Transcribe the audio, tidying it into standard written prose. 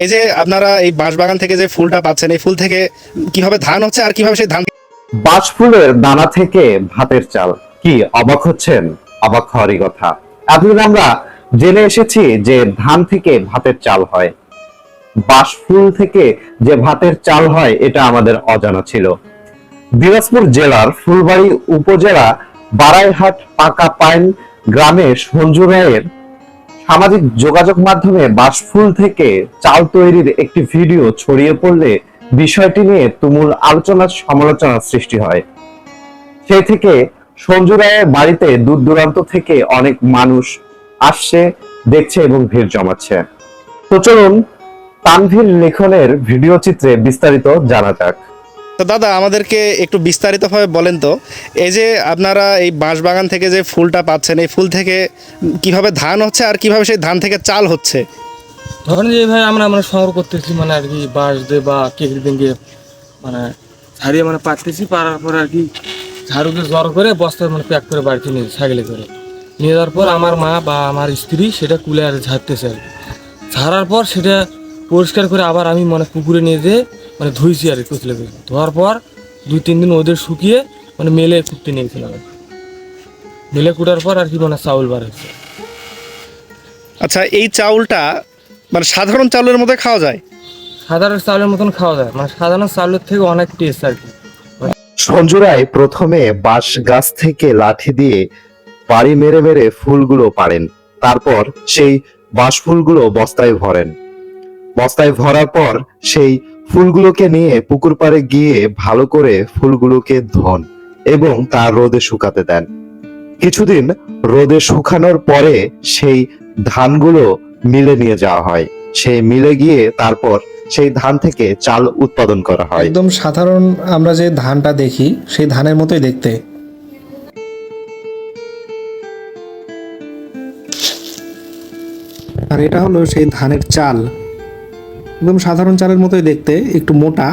এই যে আপনারা এই বাঁশবাগান থেকে যে ফুলটা পাচ্ছেন, এই ফুল থেকে কিভাবে ধান হচ্ছে আর কিভাবে সেই ধান বাজফুলের দানা থেকে ভাতের চাল। কি অবাক হচ্ছেন? অবাক হওয়ারই কথা। এতদিন আমরা জেনে এসেছি যে ধান থেকে ভাতের চাল হয়, বাঁশফুল থেকে যে ভাতের চাল হয় এটা আমাদের অজানা ছিল। দিনাজপুর জেলার ফুলবাড়ী উপজেলা বারাইহাট পাকা পাইন গ্রামে সঞ্জু রায়ের সামাজিক যোগাযোগ মাধ্যমে বাঁশফুল থেকে চাল তৈরির একটি ভিডিও ছড়িয়ে পড়লে বিষয়টি নিয়ে তুমুল আলোচনা সমালোচনার সৃষ্টি হয়। সেই থেকে সঞ্জু রায়ের বাড়িতে দূর দূরান্ত থেকে অনেক মানুষ আসছে, দেখছে এবং ভিড় জমাচ্ছে। তো চলুন তানভীর লেখনের ভিডিও চিত্রে বিস্তারিত জানা যাক। তো দাদা আমাদেরকে একটু বিস্তারিতভাবে বলেন তো, এই যে আপনারা এই বাঁশবাগান থেকে যে ফুলটা পাচ্ছেন, এই ফুল থেকে কিভাবে ধান হচ্ছে আর কিভাবে সেই ধান থেকে চাল হচ্ছে। ধরেন যে ভাই আমরা সংগ্রহ করতেছি মানে আর কি বাঁশ দিয়ে বা কেকড়ি দিয়ে মানে ছাড়িয়ে মানে পাততেছি, পাড়ার পর আর কি ঝাড়ুকে জড়ো করে বস্তায় মানে প্যাক করে বাড়িতে নিয়ে সাইকেলে করে নিয়ে যাওয়ার পর আমার মা বা আমার স্ত্রী সেটা কুলে আর ঝাড়তেছে আর কি। ঝাড়ার পর সেটা পরিষ্কার করে আবার আমি মানে পুকুরে নিয়ে যেয়ে মানে ধুইছি আর কি কুচলে করে। ধোয়ার পর 2-3 দিন ওদের শুকিয়ে মানে মেলে কুটতে নিয়েছিলাম আর কি। মেলে কুটার পর আর কি মানে চাউল বার হয়েছে। আচ্ছা, এই চাউলটা মানে সাধারণ চাউলের মধ্যে খাওয়া যায়? সাধারণ চাউলের মতন খাওয়া যায়, মানে সাধারণ চাউলের থেকে অনেক টেস্ট আর কি। সঞ্জু রায় প্রথমে বাঁশ গাছ থেকে লাঠি দিয়ে বাড়ি মেরে মেরে ফুলগুলো পাড়েন। তারপর সেই বাঁশ ফুলগুলো বস্তায় ভরেন। বস্তায় ভরার পর সেই ফুলগুলোকে নিয়ে পুকুর পাড়ে গিয়ে ভালো করে ফুলগুলোকে ধন এবং তা রোদে শুকাতে দেন। কিছুদিন রোদে শুকানোর পরে সেই ধানগুলো মিলে নিয়ে যাওয়া হয়। সেই মিলে গিয়ে তারপর সেই ধান থেকে চাল উৎপাদন করা হয়। একদম সাধারণ আমরা যে ধানটা দেখি সেই ধানের মতোই দেখতে। আর এটা হলো সেই ধানের চাল, একদম সাধারণ চালের মতোই দেখতে, একটু মোটা